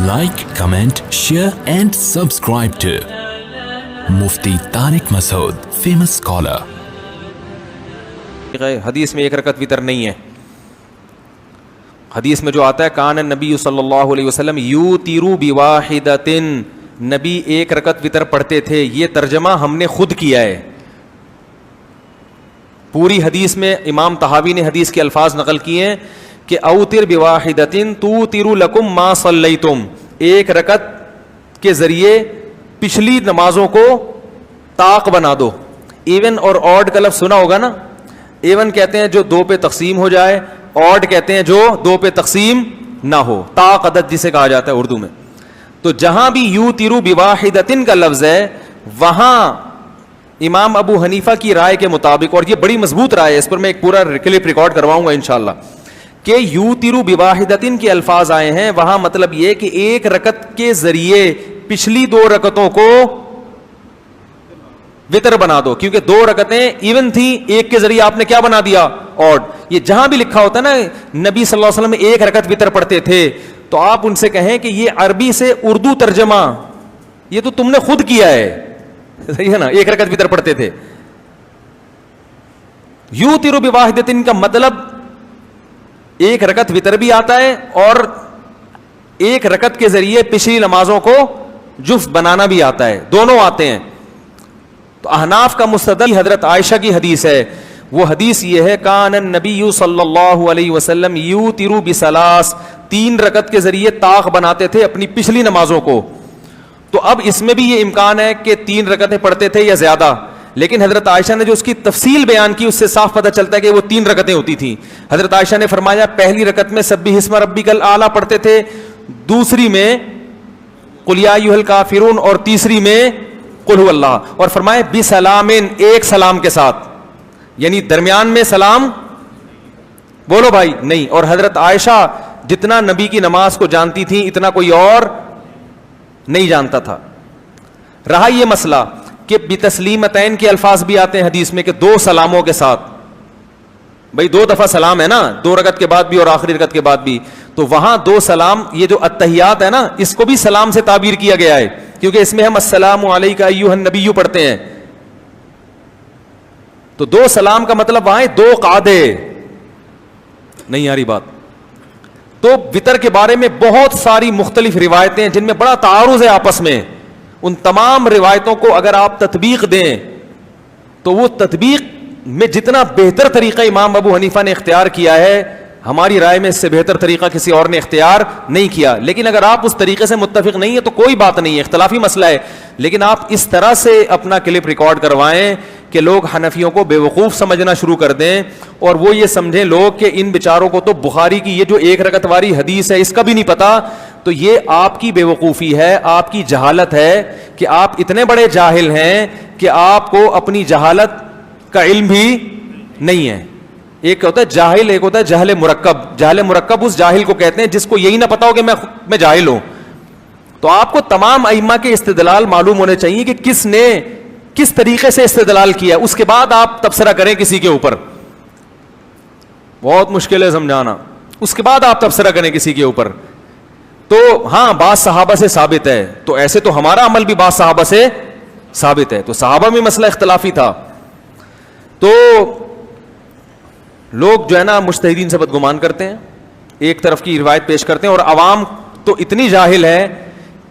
Like, comment, share and subscribe to Mufti Tariq Masood, famous scholar. حدیث میں ایک رکعت وتر نہیں ہے. حدیث میں جو آتا ہے کان النبی صلی اللہ علیہ وسلم یوتر بواحدۃ، نبی ایک رکعت وتر پڑھتے تھے. یہ ترجمہ ہم نے خود کیا ہے. پوری حدیث میں امام طحاوی نے حدیث کے الفاظ نقل کیے ہیں کہ اوتر بواحدۃ توتر لکم ما صلیتم، ایک رکعت کے ذریعے پچھلی نمازوں کو طاق بنا دو. ایون اور آڈ کا لفظ سنا ہوگا نا. ایون کہتے ہیں جو دو پہ تقسیم ہو جائے، آڈ کہتے ہیں جو دو پہ تقسیم نہ ہو. طاق عدد جسے کہا جاتا ہے اردو میں. تو جہاں بھی یوتر بواحدۃ کا لفظ ہے وہاں امام ابو حنیفہ کی رائے کے مطابق، اور یہ بڑی مضبوط رائے ہے، اس پر میں ایک پورا کلپ ریکارڈ کرواؤں گا انشاءاللہ، کہ یوتر بواحدۃ کے الفاظ آئے ہیں وہاں مطلب یہ کہ ایک رکعت کے ذریعے پچھلی دو رکعتوں کو وتر بنا دو، کیونکہ دو رکعتیں ایون تھی، ایک کے ذریعے آپ نے کیا بنا دیا؟ آڈ. یہ جہاں بھی لکھا ہوتا ہے نا نبی صلی اللہ علیہ وسلم ایک رکعت وتر پڑھتے تھے، تو آپ ان سے کہیں کہ یہ عربی سے اردو ترجمہ یہ تو تم نے خود کیا ہے. صحیح ہے نا، ایک رکعت وتر پڑھتے تھے. یوتر بواحدۃ کا مطلب ایک رکعت وتر بھی آتا ہے اور ایک رکعت کے ذریعے پچھلی نمازوں کو جفت بنانا بھی آتا ہے، دونوں آتے ہیں. تو احناف کا مستدل حضرت عائشہ کی حدیث ہے. وہ حدیث یہ ہے کان النبی صلی اللہ علیہ وسلم یوتر بثلاث، تین رکعت کے ذریعے طاق بناتے تھے اپنی پچھلی نمازوں کو. تو اب اس میں بھی یہ امکان ہے کہ تین رکعتیں پڑھتے تھے یا زیادہ، لیکن حضرت عائشہ نے جو اس کی تفصیل بیان کی اس سے صاف پتہ چلتا ہے کہ وہ تین رکعتیں ہوتی تھیں. حضرت عائشہ نے فرمایا پہلی رکعت میں سبح اسم ربک الاعلی پڑھتے تھے، دوسری میں قل یا ایھا الکافرون، اور تیسری میں قل هو اللہ. اور فرمایا بسلام، ایک سلام کے ساتھ، یعنی درمیان میں سلام بولو بھائی نہیں. اور حضرت عائشہ جتنا نبی کی نماز کو جانتی تھی اتنا کوئی اور نہیں جانتا تھا. رہا یہ مسئلہ کہ بتسلیمتین کے الفاظ بھی آتے ہیں حدیث میں کہ دو سلاموں کے ساتھ. بھائی دو دفعہ سلام ہے نا، دو رکعت کے بعد بھی اور آخری رکعت کے بعد بھی. تو وہاں دو سلام، یہ جو التحیات ہے نا اس کو بھی سلام سے تعبیر کیا گیا ہے، کیونکہ اس میں ہم السلام علیک ایھا النبی پڑھتے ہیں. تو دو سلام کا مطلب وہاں دو قعدے. نہیں آ رہی بات؟ تو وتر کے بارے میں بہت ساری مختلف روایتیں ہیں جن میں بڑا تعارض ہے آپس میں. ان تمام روایتوں کو اگر آپ تطبیق دیں تو وہ تطبیق میں جتنا بہتر طریقہ امام ابو حنیفہ نے اختیار کیا ہے، ہماری رائے میں اس سے بہتر طریقہ کسی اور نے اختیار نہیں کیا. لیکن اگر آپ اس طریقے سے متفق نہیں ہے تو کوئی بات نہیں ہے، اختلافی مسئلہ ہے. لیکن آپ اس طرح سے اپنا کلپ ریکارڈ کروائیں کہ لوگ حنفیوں کو بے وقوف سمجھنا شروع کر دیں، اور وہ یہ سمجھیں لوگ کہ ان بیچاروں کو تو بخاری کی یہ جو ایک رکعت والی حدیث ہے اس کا بھی نہیں پتا. تو یہ آپ کی بے وقوفی ہے، آپ کی جہالت ہے کہ آپ اتنے بڑے جاہل ہیں کہ آپ کو اپنی جہالت کا علم بھی نہیں ہے. ایک ہوتا ہے جاہل، ایک ہوتا ہے جہل مرکب. جہل مرکب اس جاہل کو کہتے ہیں جس کو یہی نہ پتا ہو کہ میں جاہل ہوں. تو آپ کو تمام ائمہ کے استدلال معلوم ہونے چاہیے کہ کس نے کس طریقے سے استدلال کیا، اس کے بعد آپ تبصرہ کریں کسی کے اوپر. بہت مشکل ہے سمجھانا. اس کے بعد آپ تبصرہ کریں کسی کے اوپر. تو ہاں بعض صحابہ سے ثابت ہے، تو ایسے تو ہمارا عمل بھی بعض صحابہ سے ثابت ہے. تو صحابہ میں مسئلہ اختلافی تھا. تو لوگ جو ہے نا مجتہدین سے بدگمان کرتے ہیں، ایک طرف کی روایت پیش کرتے ہیں، اور عوام تو اتنی جاہل ہے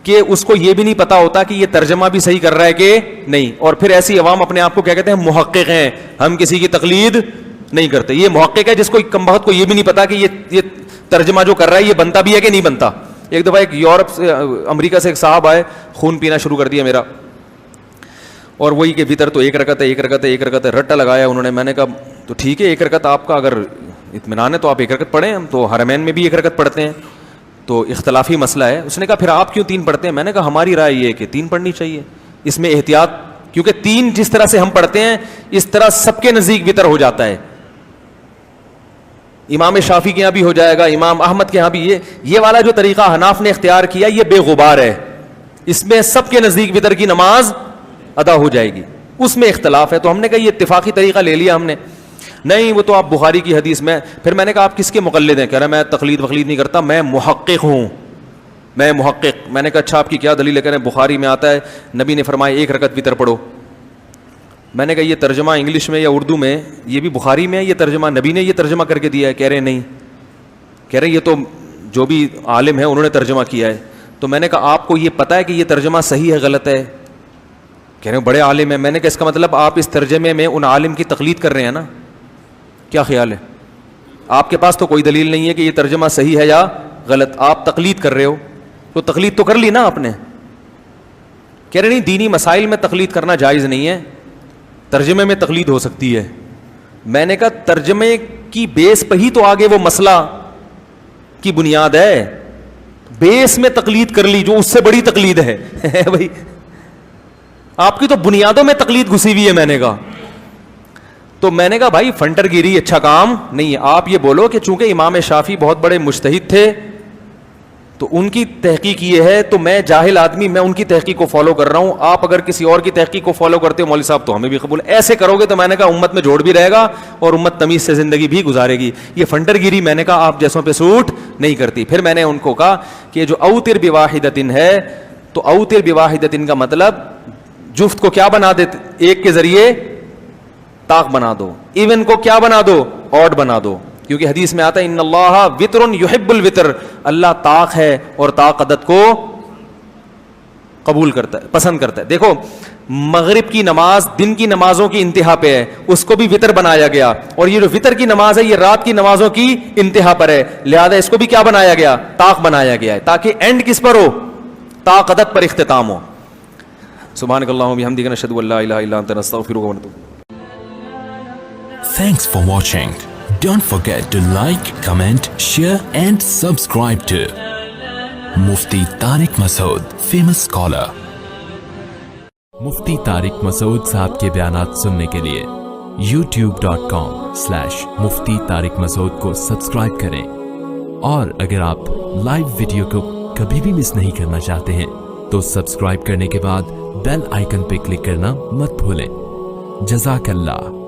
کہ اس کو یہ بھی نہیں پتا ہوتا کہ یہ ترجمہ بھی صحیح کر رہا ہے کہ نہیں. اور پھر ایسی عوام اپنے آپ کو کیا کہتے ہیں؟ محقق ہیں، ہم کسی کی تقلید نہیں کرتے. یہ محقق ہے جس کو کم بخت کو یہ بھی نہیں پتا کہ یہ ترجمہ جو کر رہا ہے یہ بنتا بھی ہے کہ نہیں بنتا. ایک دفعہ ایک یورپ سے امریکہ سے ایک صاحب آئے، خون پینا شروع کر دیا میرا، اور وہی کہ وتر تو ایک رکعت ہے، ایک رکعت ہے، ایک رکعت ہے، رٹا لگایا انہوں نے. میں نے کہا تو ٹھیک ہے ایک رکعت آپ کا اگر اطمینان ہے تو آپ ایک رکعت پڑھیں، ہم تو حرمین میں بھی ایک رکعت پڑھتے ہیں، تو اختلافی مسئلہ ہے. اس نے کہا پھر آپ کیوں تین پڑھتے ہیں؟ میں نے کہا ہماری رائے یہ ہے کہ تین پڑھنی چاہیے، اس میں احتیاط، کیونکہ تین جس طرح سے ہم پڑھتے ہیں اس طرح سب کے نزدیک وتر ہو جاتا ہے. امام شافعی کے یہاں بھی ہو جائے گا، امام احمد کے یہاں بھی. یہ والا جو طریقہ حناف نے اختیار کیا یہ بے غبار ہے، اس میں سب کے نزدیک وتر کی نماز ادا ہو جائے گی. اس میں اختلاف ہے. تو ہم نے کہا یہ اتفاقی طریقہ لے لیا ہم نے. نہیں وہ تو آپ بخاری کی حدیث میں. پھر میں نے کہا آپ کس کے مقلد ہیں؟ کہہ رہا میں تقلید وقلید نہیں کرتا، میں محقق ہوں. میں محقق. میں نے کہا اچھا آپ کی کیا دلیل ہے؟ کہہ رہے ہیں بخاری میں آتا ہے نبی نے فرمایا 1 رکعت وطر پڑھو. میں نے کہا یہ ترجمہ انگلش میں یا اردو میں یہ بھی بخاری میں ہے یہ ترجمہ؟ نبی نے یہ ترجمہ کر کے دیا ہے؟ کہہ رہے نہیں. کہہ رہے یہ تو جو بھی عالم ہے انہوں نے ترجمہ کیا ہے. تو میں نے کہا آپ کو یہ پتہ ہے کہ یہ ترجمہ صحیح ہے غلط ہے؟ کہہ رہے ہیں بڑے عالم ہیں. میں نے کہا اس کا مطلب آپ اس ترجمے میں ان عالم کی تقلید کر رہے ہیں نا؟ کیا خیال ہے؟ آپ کے پاس تو کوئی دلیل نہیں ہے کہ یہ ترجمہ صحیح ہے یا غلط, آپ تقلید کر رہے ہو. تو تقلید تو کر لی نا آپ نے. کہہ رہے نہیں دینی مسائل میں تقلید کرنا جائز نہیں ہے, ترجمے میں تقلید ہو سکتی ہے. میں نے کہا ترجمے کی بیس پہ ہی تو آگے وہ مسئلہ کی بنیاد ہے, بیس میں تقلید کر لی جو اس سے بڑی تقلید ہے بھائی آپ کی تو بنیادوں میں تقلید گھسی ہوئی ہے. میں نے کہا تو میں نے کہا بھائی فنٹر گیری اچھا کام نہیں ہے. آپ یہ بولو کہ چونکہ امام شافعی بہت بڑے مجتہد تھے تو ان کی تحقیق یہ ہے, تو میں جاہل آدمی میں ان کی تحقیق کو فالو کر رہا ہوں, آپ اگر کسی اور کی تحقیق کو فالو کرتے ہو مولوی صاحب تو ہمیں بھی قبول. ایسے کرو گے تو میں نے کہا امت میں جوڑ بھی رہے گا اور امت تمیز سے زندگی بھی گزارے گی. یہ فنٹر گیری میں نے کہا آپ جیسوں پہ سوٹ نہیں کرتی. پھر میں نے ان کو کہا کہ جو اوتر بواحدتن ہے تو اوتر بواحدتن کا مطلب جفت کو کیا بنا دیتے, ایک کے ذریعے طاق بنا دو, ایون کو کیا بنا دو, آڈ بنا دو. کیونکہ حدیث میں آتا ہے ان اللہ وطر یحب الوطر, اللہ طاق ہے اور طاق عدد کو قبول کرتا ہے, پسند کرتا ہے. دیکھو مغرب کی نماز دن کی نمازوں کی انتہا پہ ہے, اس کو بھی وطر بنایا گیا, اور یہ جو وطر کی نماز ہے یہ رات کی نمازوں کی انتہا پر ہے, لہذا اس کو بھی کیا بنایا گیا, طاق بنایا گیا ہے, تاکہ اینڈ کس پر ہو, طاق عدد پر اختتام ہو. سبحانک اللہم و بحمدک نشہد ان لا الہ الا انت نستغفرک ونتوب. Thanks for watching. Don't forget to like, comment, share and subscribe to Mufti Tariq Masood, famous scholar. مفتی طارق مسعود صاحب کے بیانات سننے کے لیے youtube.com/مفتی طارق مسعود کو سبسکرائب کریں, اور اگر آپ لائیو ویڈیو کو کبھی بھی مس نہیں کرنا چاہتے ہیں تو سبسکرائب کرنے کے بعد بیل آئیکن پہ کلک کرنا مت بھولیں. جزاک اللہ.